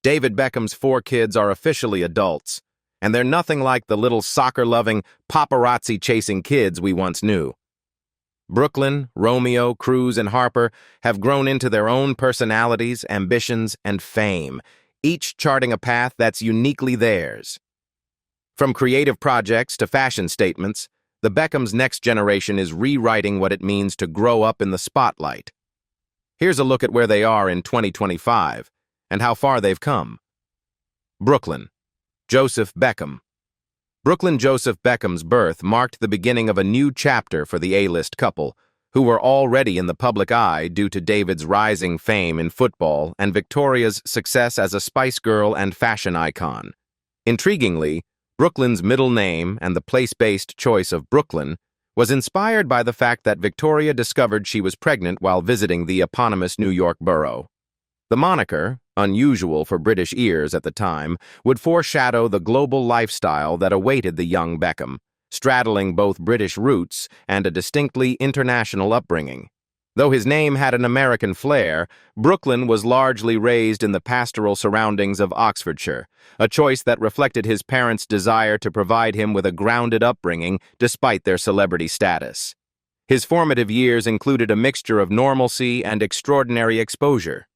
David Beckham's 4 kids are officially adults, and they're nothing like the little soccer-loving, paparazzi-chasing kids we once knew. Brooklyn, Romeo, Cruz, and Harper have grown into their own personalities, ambitions, and fame, each charting a path that's uniquely theirs. From creative projects to fashion statements, the Beckham's next generation is rewriting what it means to grow up in the spotlight. Here's a look at where they are in 2025 and how far they've come. Brooklyn, Joseph Beckham. Brooklyn Joseph Beckham's birth marked the beginning of a new chapter for the A-list couple, who were already in the public eye due to David's rising fame in football and Victoria's success as a Spice Girl and fashion icon. Intriguingly, Brooklyn's middle name and the place-based choice of Brooklyn was inspired by the fact that Victoria discovered she was pregnant while visiting the eponymous New York borough. The moniker, unusual for British ears at the time, would foreshadow the global lifestyle that awaited the young Beckham, straddling both British roots and a distinctly international upbringing. Though his name had an American flair, Brooklyn was largely raised in the pastoral surroundings of Oxfordshire, a choice that reflected his parents' desire to provide him with a grounded upbringing despite their celebrity status. His formative years included a mixture of normalcy and extraordinary exposure.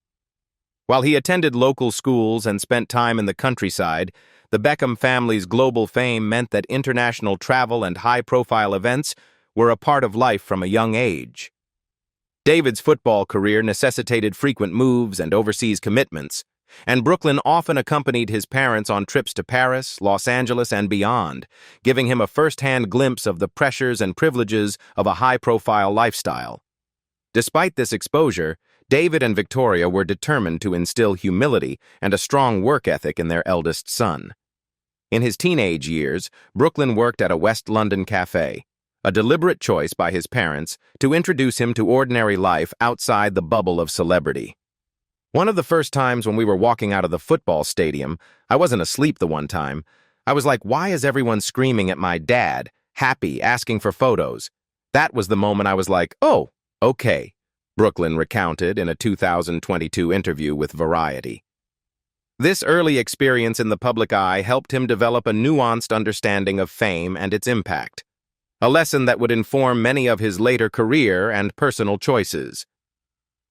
While he attended local schools and spent time in the countryside, the Beckham family's global fame meant that international travel and high-profile events were a part of life from a young age. David's football career necessitated frequent moves and overseas commitments, and Brooklyn often accompanied his parents on trips to Paris, Los Angeles, and beyond, giving him a first-hand glimpse of the pressures and privileges of a high-profile lifestyle. Despite this exposure, David and Victoria were determined to instill humility and a strong work ethic in their eldest son. In his teenage years, Brooklyn worked at a West London cafe, a deliberate choice by his parents to introduce him to ordinary life outside the bubble of celebrity. One of the first times when we were walking out of the football stadium, I wasn't asleep the one time. I was like, why is everyone screaming at my dad, happy, asking for photos? That was the moment I was like, oh, okay, Brooklyn recounted in a 2022 interview with Variety. This early experience in the public eye helped him develop a nuanced understanding of fame and its impact, a lesson that would inform many of his later career and personal choices.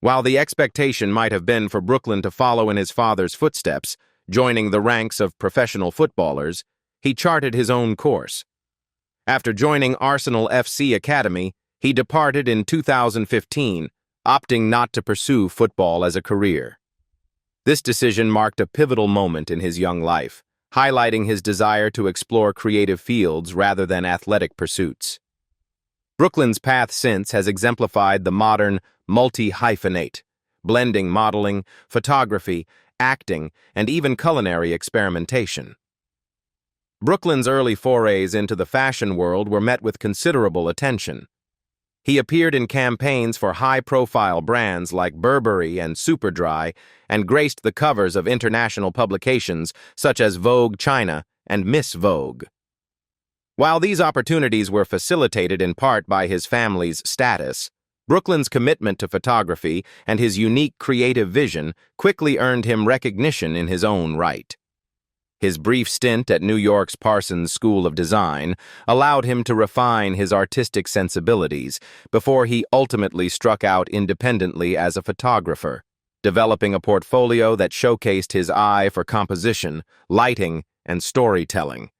While the expectation might have been for Brooklyn to follow in his father's footsteps, joining the ranks of professional footballers, he charted his own course. After joining Arsenal FC Academy, he departed in 2015, opting not to pursue football as a career. This decision marked a pivotal moment in his young life, highlighting his desire to explore creative fields rather than athletic pursuits. Brooklyn's path since has exemplified the modern multi-hyphenate, blending modeling, photography, acting, and even culinary experimentation. Brooklyn's early forays into the fashion world were met with considerable attention. He appeared in campaigns for high-profile brands like Burberry and Superdry and graced the covers of international publications such as Vogue China and Miss Vogue. While these opportunities were facilitated in part by his family's status, Brooklyn's commitment to photography and his unique creative vision quickly earned him recognition in his own right. His brief stint at New York's Parsons School of Design allowed him to refine his artistic sensibilities before he ultimately struck out independently as a photographer, developing a portfolio that showcased his eye for composition, lighting, and storytelling.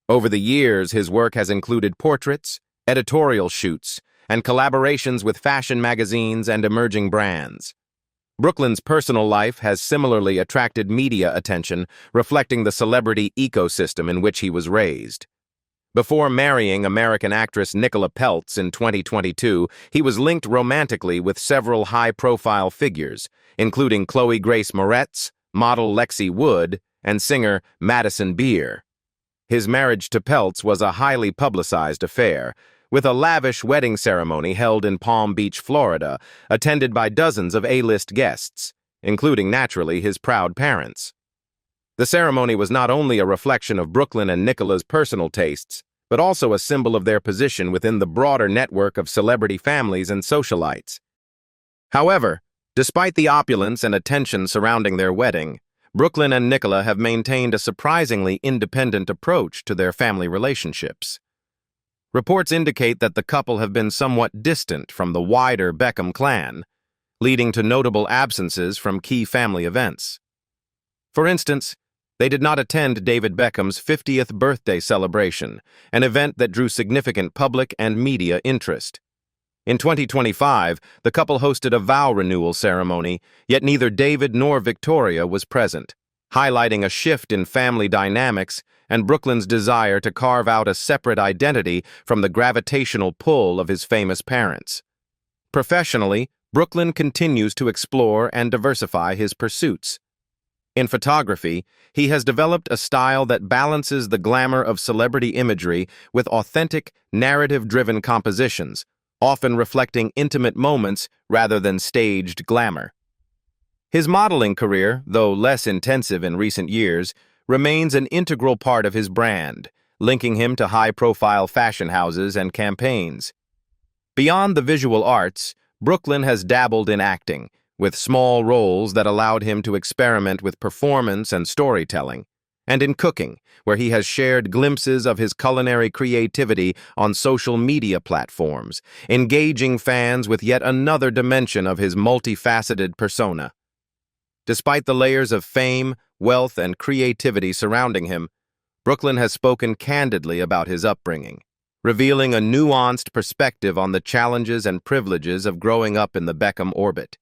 Over the years, his work has included portraits, editorial shoots, and collaborations with fashion magazines and emerging brands. Brooklyn's personal life has similarly attracted media attention, reflecting the celebrity ecosystem in which he was raised. Before marrying American actress Nicola Peltz in 2022, he was linked romantically with several high-profile figures, including Chloe Grace Moretz, model Lexi Wood, and singer Madison Beer. His marriage to Peltz was a highly publicized affair, with a lavish wedding ceremony held in Palm Beach, Florida, attended by dozens of A-list guests, including, naturally, his proud parents. The ceremony was not only a reflection of Brooklyn and Nicola's personal tastes, but also a symbol of their position within the broader network of celebrity families and socialites. However, despite the opulence and attention surrounding their wedding, Brooklyn and Nicola have maintained a surprisingly independent approach to their family relationships. Reports indicate that the couple have been somewhat distant from the wider Beckham clan, leading to notable absences from key family events. For instance, they did not attend David Beckham's 50th birthday celebration, an event that drew significant public and media interest. In 2025, the couple hosted a vow renewal ceremony, yet neither David nor Victoria was present, highlighting a shift in family dynamics and Brooklyn's desire to carve out a separate identity from the gravitational pull of his famous parents. Professionally, Brooklyn continues to explore and diversify his pursuits. In photography, he has developed a style that balances the glamour of celebrity imagery with authentic, narrative-driven compositions, often reflecting intimate moments rather than staged glamour. His modeling career, though less intensive in recent years, remains an integral part of his brand, linking him to high-profile fashion houses and campaigns. Beyond the visual arts, Brooklyn has dabbled in acting, with small roles that allowed him to experiment with performance and storytelling, and in cooking, where he has shared glimpses of his culinary creativity on social media platforms, engaging fans with yet another dimension of his multifaceted persona. Despite the layers of fame, wealth, and creativity surrounding him, Brooklyn has spoken candidly about his upbringing, revealing a nuanced perspective on the challenges and privileges of growing up in the Beckham orbit.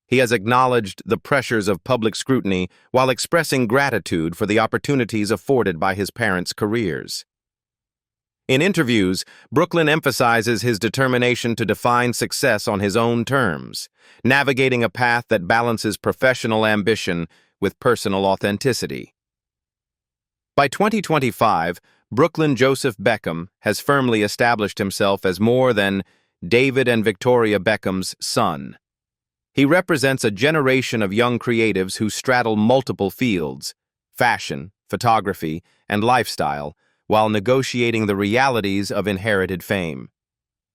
He has acknowledged the pressures of public scrutiny while expressing gratitude for the opportunities afforded by his parents' careers. In interviews, Brooklyn emphasizes his determination to define success on his own terms, navigating a path that balances professional ambition with personal authenticity. By 2025, Brooklyn Joseph Beckham has firmly established himself as more than David and Victoria Beckham's son. He represents a generation of young creatives who straddle multiple fields, fashion, photography, and lifestyle, while negotiating the realities of inherited fame.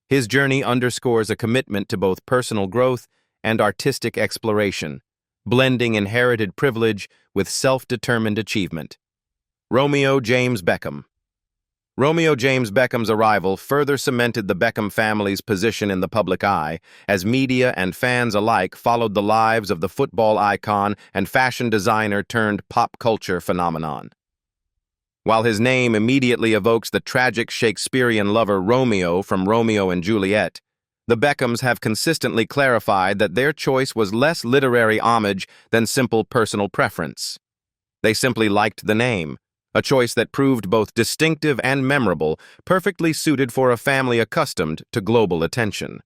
His journey underscores a commitment to both personal growth and artistic exploration, blending inherited privilege with self-determined achievement. Romeo James Beckham. Romeo James Beckham's arrival further cemented the Beckham family's position in the public eye, as media and fans alike followed the lives of the football icon and fashion designer turned pop culture phenomenon. While his name immediately evokes the tragic Shakespearean lover Romeo from Romeo and Juliet, the Beckhams have consistently clarified that their choice was less literary homage than simple personal preference. They simply liked the name, a choice that proved both distinctive and memorable, perfectly suited for a family accustomed to global attention.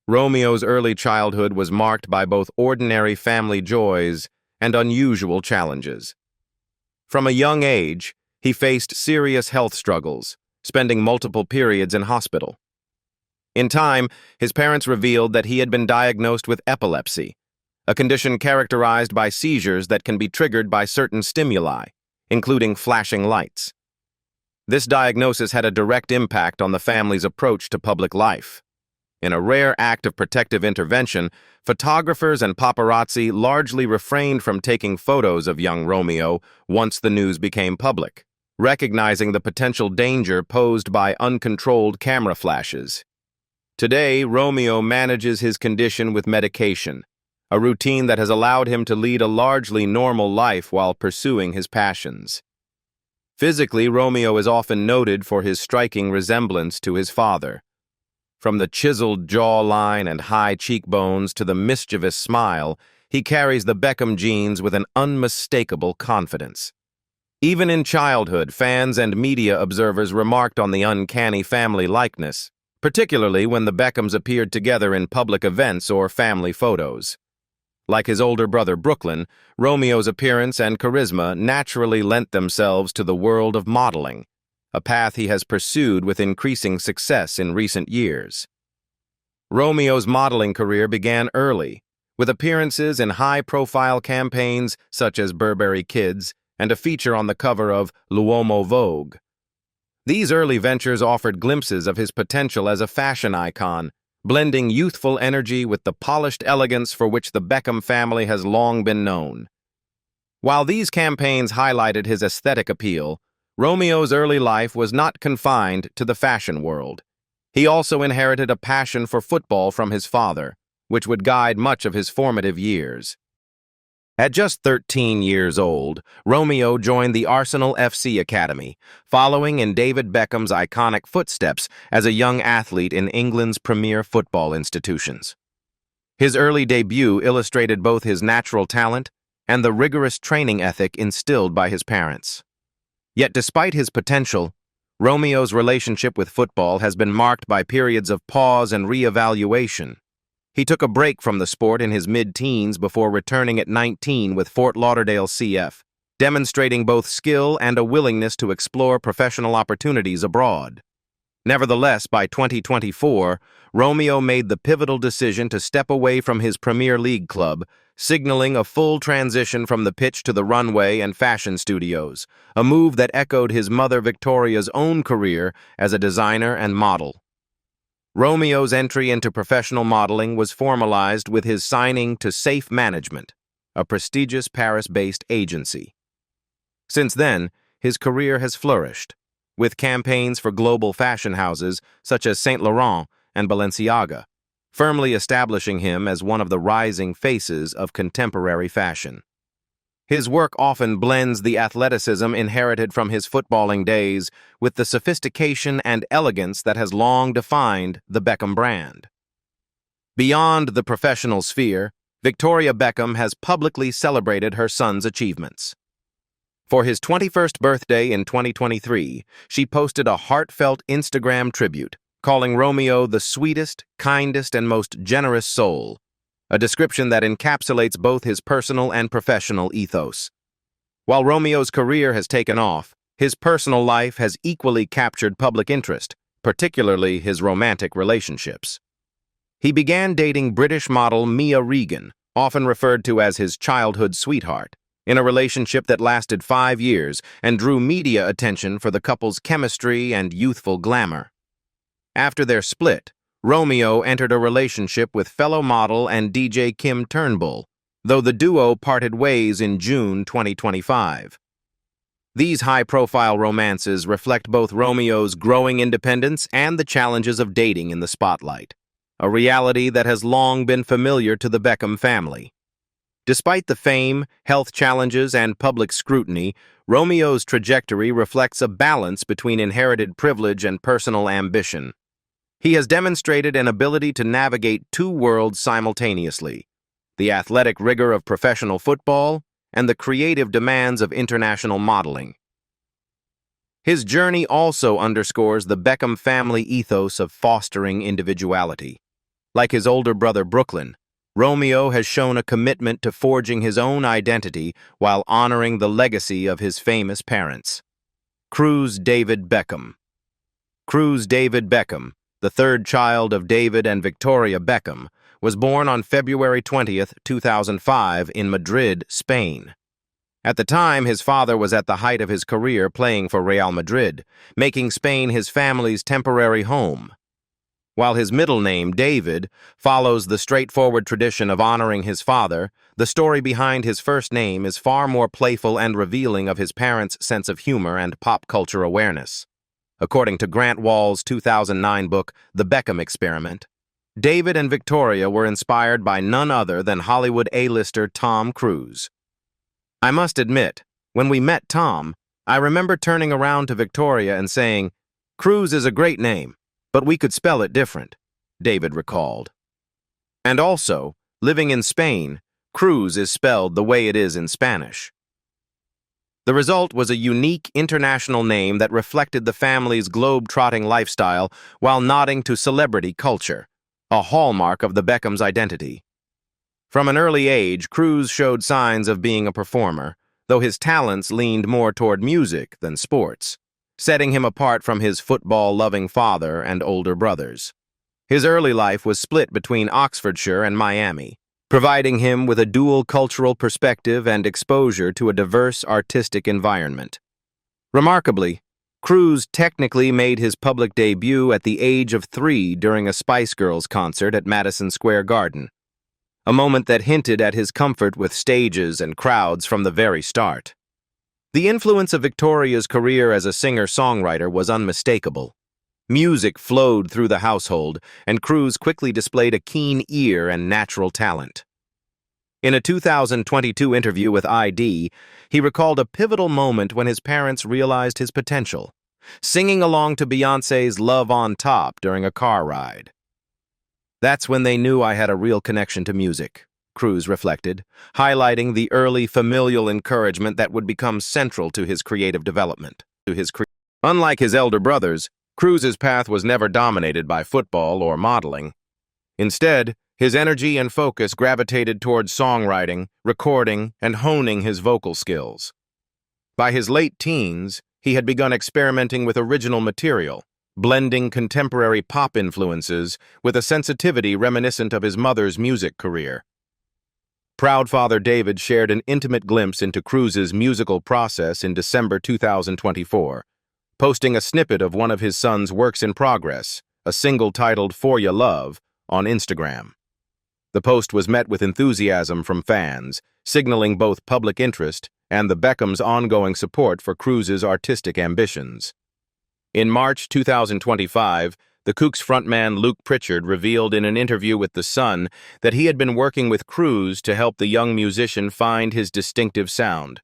Romeo's early childhood was marked by both ordinary family joys and unusual challenges. From a young age, he faced serious health struggles, spending multiple periods in hospital. In time, his parents revealed that he had been diagnosed with epilepsy, a condition characterized by seizures that can be triggered by certain stimuli, including flashing lights. This diagnosis had a direct impact on the family's approach to public life. In a rare act of protective intervention, photographers and paparazzi largely refrained from taking photos of young Romeo once the news became public, recognizing the potential danger posed by uncontrolled camera flashes. Today, Romeo manages his condition with medication, a routine that has allowed him to lead a largely normal life while pursuing his passions. Physically, Romeo is often noted for his striking resemblance to his father. From the chiseled jawline and high cheekbones to the mischievous smile, he carries the Beckham genes with an unmistakable confidence. Even in childhood, fans and media observers remarked on the uncanny family likeness, particularly when the Beckhams appeared together in public events or family photos. Like his older brother Brooklyn, Romeo's appearance and charisma naturally lent themselves to the world of modeling, a path he has pursued with increasing success in recent years. Romeo's modeling career began early, with appearances in high-profile campaigns such as Burberry Kids and a feature on the cover of L'Uomo Vogue. These early ventures offered glimpses of his potential as a fashion icon, blending youthful energy with the polished elegance for which the Beckham family has long been known. While these campaigns highlighted his aesthetic appeal, Romeo's early life was not confined to the fashion world. He also inherited a passion for football from his father, which would guide much of his formative years. At just 13 years old, Romeo joined the Arsenal FC Academy, following in David Beckham's iconic footsteps as a young athlete in England's premier football institutions. His early debut illustrated both his natural talent and the rigorous training ethic instilled by his parents. Yet despite his potential, Romeo's relationship with football has been marked by periods of pause and re-evaluation. He took a break from the sport in his mid-teens before returning at 19 with Fort Lauderdale CF, demonstrating both skill and a willingness to explore professional opportunities abroad. Nevertheless, by 2024, Romeo made the pivotal decision to step away from his Premier League club, signaling a full transition from the pitch to the runway and fashion studios, a move that echoed his mother Victoria's own career as a designer and model. Romeo's entry into professional modeling was formalized with his signing to Safe Management, a prestigious Paris-based agency. Since then, his career has flourished, with campaigns for global fashion houses such as Saint Laurent and Balenciaga, firmly establishing him as one of the rising faces of contemporary fashion. His work often blends the athleticism inherited from his footballing days with the sophistication and elegance that has long defined the Beckham brand. Beyond the professional sphere, Victoria Beckham has publicly celebrated her son's achievements. For his 21st birthday in 2023, she posted a heartfelt Instagram tribute, calling Romeo the sweetest, kindest, and most generous soul, a description that encapsulates both his personal and professional ethos. While Romeo's career has taken off, his personal life has equally captured public interest, particularly his romantic relationships. He began dating British model Mia Regan, often referred to as his childhood sweetheart, in a relationship that lasted 5 years and drew media attention for the couple's chemistry and youthful glamour. After their split, Romeo entered a relationship with fellow model and DJ Kim Turnbull, though the duo parted ways in June 2025. These high-profile romances reflect both Romeo's growing independence and the challenges of dating in the spotlight, a reality that has long been familiar to the Beckham family. Despite the fame, health challenges, and public scrutiny, Romeo's trajectory reflects a balance between inherited privilege and personal ambition. He has demonstrated an ability to navigate two worlds simultaneously: the athletic rigor of professional football and the creative demands of international modeling. His journey also underscores the Beckham family ethos of fostering individuality. Like his older brother Brooklyn, Romeo has shown a commitment to forging his own identity while honoring the legacy of his famous parents. Cruz David Beckham. Cruz David Beckham, the third child of David and Victoria Beckham, was born on February 20th, 2005 in Madrid, Spain. At the time, his father was at the height of his career playing for Real Madrid, making Spain his family's temporary home. While his middle name, David, follows the straightforward tradition of honoring his father, the story behind his first name is far more playful and revealing of his parents' sense of humor and pop culture awareness. According to Grant Wall's 2009 book, The Beckham Experiment, David and Victoria were inspired by none other than Hollywood A-lister Tom Cruise. I must admit, when we met Tom, I remember turning around to Victoria and saying, "Cruz is a great name, but we could spell it different," David recalled. And also, living in Spain, Cruz is spelled the way it is in Spanish. The result was a unique international name that reflected the family's globe-trotting lifestyle while nodding to celebrity culture, a hallmark of the Beckham's identity. From an early age, Cruz showed signs of being a performer, though his talents leaned more toward music than sports, setting him apart from his football-loving father and older brothers. His early life was split between Oxfordshire and Miami, providing him with a dual cultural perspective and exposure to a diverse artistic environment. Remarkably, Cruz technically made his public debut at the age of 3 during a Spice Girls concert at Madison Square Garden. a moment that hinted at his comfort with stages and crowds from the very start. The influence of Victoria's career as a singer-songwriter was unmistakable. Music flowed through the household, and Cruz quickly displayed a keen ear and natural talent. In a 2022 interview with ID, he recalled a pivotal moment when his parents realized his potential, singing along to Beyoncé's Love on Top during a car ride. "That's when they knew I had a real connection to music," Cruz reflected, highlighting the early familial encouragement that would become central to his creative development. Unlike his elder brothers, Cruz's path was never dominated by football or modeling. Instead, his energy and focus gravitated towards songwriting, recording, and honing his vocal skills. By his late teens, he had begun experimenting with original material, blending contemporary pop influences with a sensitivity reminiscent of his mother's music career. Proud father David shared an intimate glimpse into Cruz's musical process in December 2024, posting a snippet of one of his son's works in progress, a single titled For Ya Love, on Instagram. The post was met with enthusiasm from fans, signaling both public interest and the Beckham's ongoing support for Cruz's artistic ambitions. In March 2025, the Kooks frontman Luke Pritchard revealed in an interview with The Sun that he had been working with Cruz to help the young musician find his distinctive sound.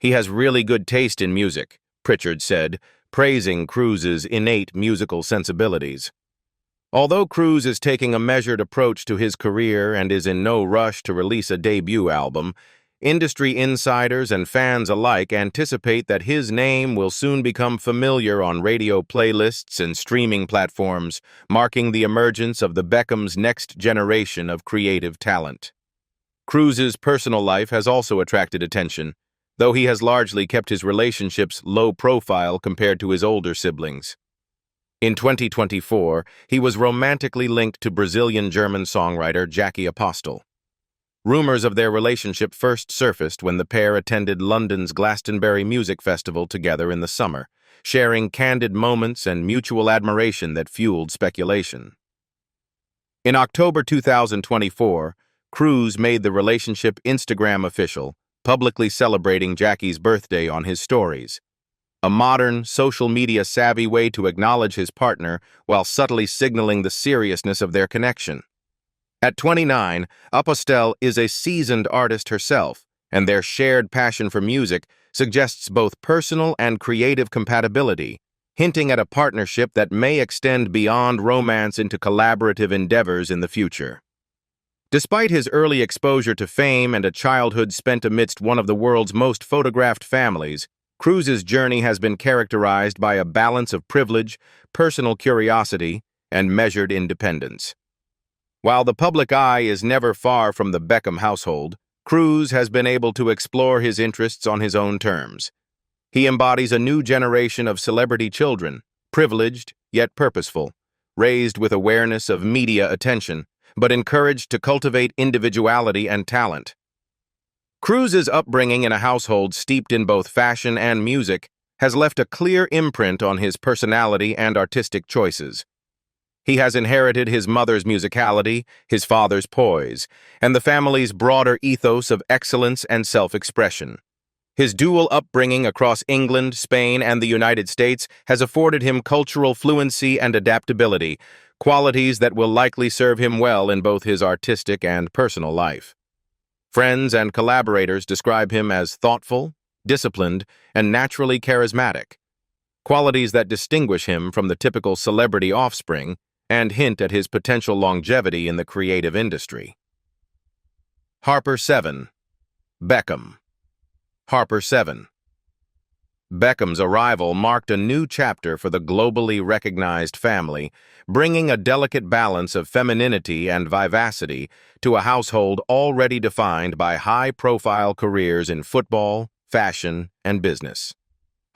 "He has really good taste in music," Pritchard said, praising Cruz's innate musical sensibilities. Although Cruz is taking a measured approach to his career and is in no rush to release a debut album, industry insiders and fans alike anticipate that his name will soon become familiar on radio playlists and streaming platforms, marking the emergence of the Beckham's next generation of creative talent. Cruz's personal life has also attracted attention, though he has largely kept his relationships low profile compared to his older siblings. In 2024, he was romantically linked to Brazilian-German songwriter Jackie Apostel. Rumors of their relationship first surfaced when the pair attended London's Glastonbury Music Festival together in the summer, sharing candid moments and mutual admiration that fueled speculation. In October 2024, Cruz made the relationship Instagram official, publicly celebrating Jackie's birthday on his stories. A modern, social media-savvy way to acknowledge his partner while subtly signaling the seriousness of their connection. At 29, Apostel is a seasoned artist herself, and their shared passion for music suggests both personal and creative compatibility, hinting at a partnership that may extend beyond romance into collaborative endeavors in the future. Despite his early exposure to fame and a childhood spent amidst one of the world's most photographed families, Cruz's journey has been characterized by a balance of privilege, personal curiosity, and measured independence. While the public eye is never far from the Beckham household, Cruz has been able to explore his interests on his own terms. He embodies a new generation of celebrity children, privileged yet purposeful, raised with awareness of media attention, but encouraged to cultivate individuality and talent. Cruz's upbringing in a household steeped in both fashion and music has left a clear imprint on his personality and artistic choices. He has inherited his mother's musicality, his father's poise, and the family's broader ethos of excellence and self-expression. His dual upbringing across England, Spain, and the United States has afforded him cultural fluency and adaptability, qualities that will likely serve him well in both his artistic and personal life. Friends and collaborators describe him as thoughtful, disciplined, and naturally charismatic, qualities that distinguish him from the typical celebrity offspring and hint at his potential longevity in the creative industry. Harper 7. Beckham. Harper 7. Beckham's arrival marked a new chapter for the globally recognized family, bringing a delicate balance of femininity and vivacity to a household already defined by high-profile careers in football, fashion, and business.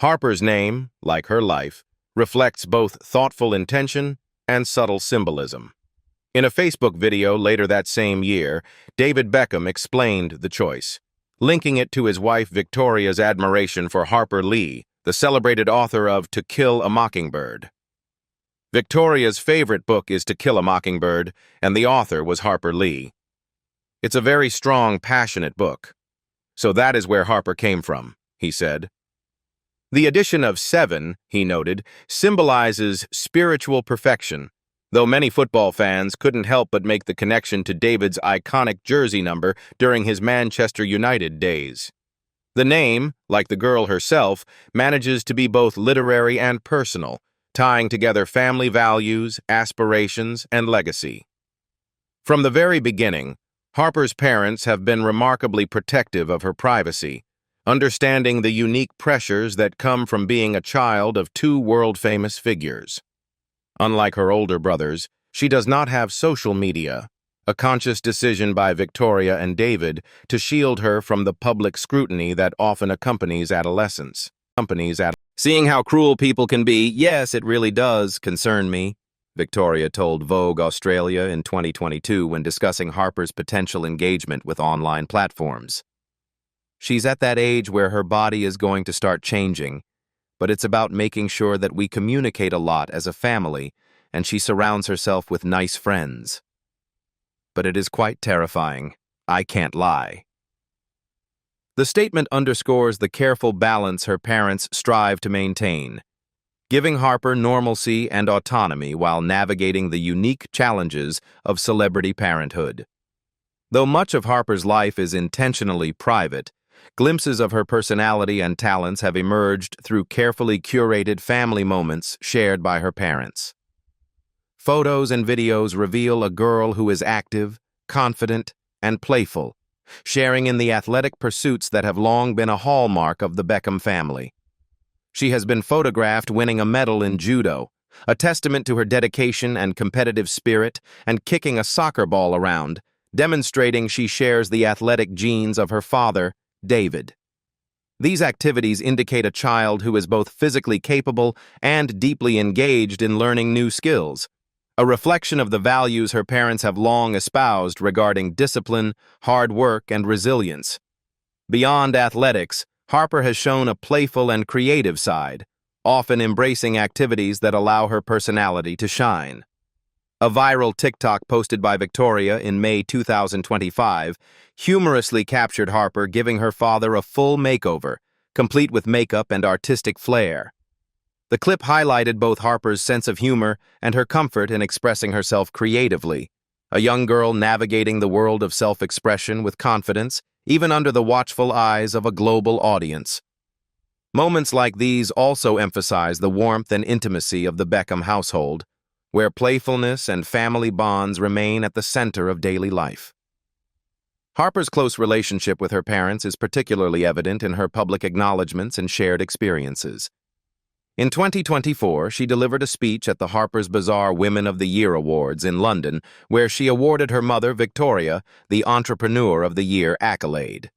Harper's name, like her life, reflects both thoughtful intention and subtle symbolism. In a Facebook video later that same year, David Beckham explained the choice, linking it to his wife Victoria's admiration for Harper Lee, the celebrated author of To Kill a Mockingbird. Victoria's favorite book is To Kill a Mockingbird, and the author was Harper Lee. It's a very strong, passionate book. So that is where Harper came from, he said. The addition of 7, he noted, symbolizes spiritual perfection, though many football fans couldn't help but make the connection to David's iconic jersey number during his Manchester United days. The name, like the girl herself, manages to be both literary and personal, tying together family values, aspirations, and legacy. From the very beginning, Harper's parents have been remarkably protective of her privacy, understanding the unique pressures that come from being a child of 2 world-famous figures. Unlike her older brothers, she does not have social media, a conscious decision by Victoria and David to shield her from the public scrutiny that often accompanies adolescence. Seeing how cruel people can be, yes, it really does concern me, Victoria told Vogue Australia in 2022 when discussing Harper's potential engagement with online platforms. She's at that age where her body is going to start changing, but it's about making sure that we communicate a lot as a family, and she surrounds herself with nice friends. But it is quite terrifying. I can't lie. The statement underscores the careful balance her parents strive to maintain, giving Harper normalcy and autonomy while navigating the unique challenges of celebrity parenthood. Though much of Harper's life is intentionally private, glimpses of her personality and talents have emerged through carefully curated family moments shared by her parents. Photos and videos reveal a girl who is active, confident, and playful, sharing in the athletic pursuits that have long been a hallmark of the Beckham family. She has been photographed winning a medal in judo, a testament to her dedication and competitive spirit, and kicking a soccer ball around, demonstrating she shares the athletic genes of her father, David. These activities indicate a child who is both physically capable and deeply engaged in learning new skills, a reflection of the values her parents have long espoused regarding discipline, hard work, and resilience. Beyond athletics, Harper has shown a playful and creative side, often embracing activities that allow her personality to shine. A viral TikTok posted by Victoria in May 2025 humorously captured Harper giving her father a full makeover, complete with makeup and artistic flair. The clip highlighted both Harper's sense of humor and her comfort in expressing herself creatively, a young girl navigating the world of self-expression with confidence, even under the watchful eyes of a global audience. Moments like these also emphasize the warmth and intimacy of the Beckham household, where playfulness and family bonds remain at the center of daily life. Harper's close relationship with her parents is particularly evident in her public acknowledgments and shared experiences. In 2024, she delivered a speech at the Harper's Bazaar Women of the Year Awards in London, where she awarded her mother, Victoria, the Entrepreneur of the Year accolade.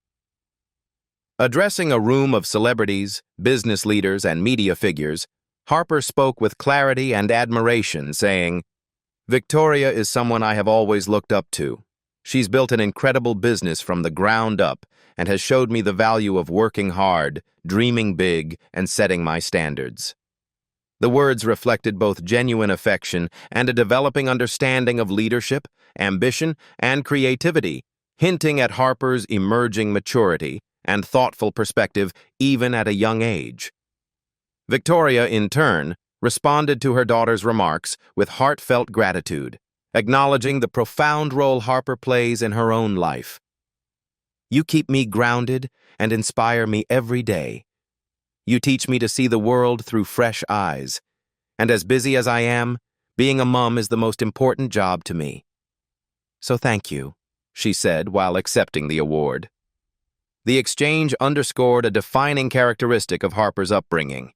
Addressing a room of celebrities, business leaders, and media figures, Harper spoke with clarity and admiration, saying, "Victoria is someone I have always looked up to. She's built an incredible business from the ground up and has showed me the value of working hard, dreaming big, and setting my standards." The words reflected both genuine affection and a developing understanding of leadership, ambition, and creativity, hinting at Harper's emerging maturity and thoughtful perspective even at a young age. Victoria, in turn, responded to her daughter's remarks with heartfelt gratitude, acknowledging the profound role Harper plays in her own life. "You keep me grounded and inspire me every day. You teach me to see the world through fresh eyes. And as busy as I am, being a mom is the most important job to me. So thank you," she said while accepting the award. The exchange underscored a defining characteristic of Harper's upbringing,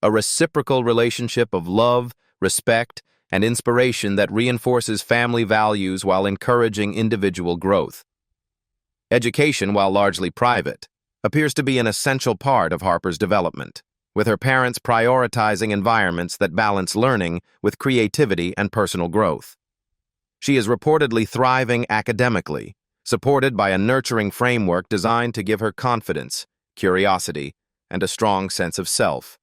a reciprocal relationship of love, respect, and inspiration that reinforces family values while encouraging individual growth. Education, while largely private, appears to be an essential part of Harper's development, with her parents prioritizing environments that balance learning with creativity and personal growth. She is reportedly thriving academically, supported by a nurturing framework designed to give her confidence, curiosity, and a strong sense of self.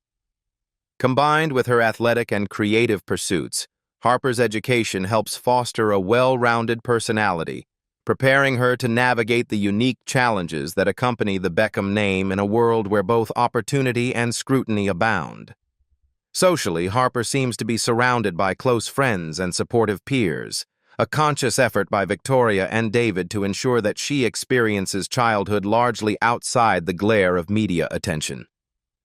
Combined with her athletic and creative pursuits, Harper's education helps foster a well-rounded personality, preparing her to navigate the unique challenges that accompany the Beckham name in a world where both opportunity and scrutiny abound. Socially, Harper seems to be surrounded by close friends and supportive peers, a conscious effort by Victoria and David to ensure that she experiences childhood largely outside the glare of media attention.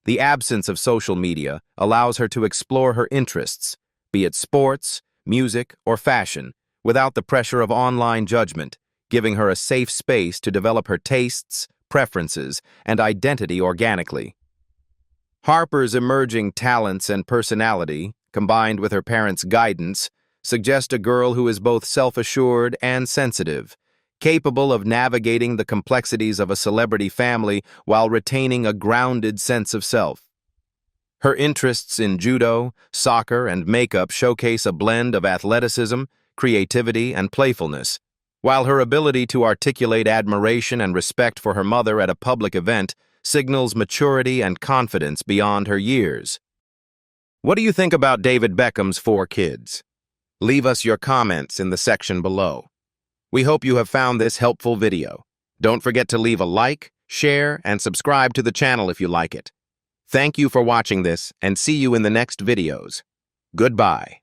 The absence of social media allows her to explore her interests, be it sports, music, or fashion, without the pressure of online judgment, giving her a safe space to develop her tastes, preferences, and identity organically. Harper's emerging talents and personality, combined with her parents' guidance, suggest a girl who is both self-assured and sensitive, capable of navigating the complexities of a celebrity family while retaining a grounded sense of self. Her interests in judo, soccer, and makeup showcase a blend of athleticism, creativity, and playfulness, while her ability to articulate admiration and respect for her mother at a public event signals maturity and confidence beyond her years. What do you think about David Beckham's 4 kids? Leave us your comments in the section below. We hope you have found this helpful video. Don't forget to leave a like, share, and subscribe to the channel if you like it. Thank you for watching this, and see you in the next videos. Goodbye.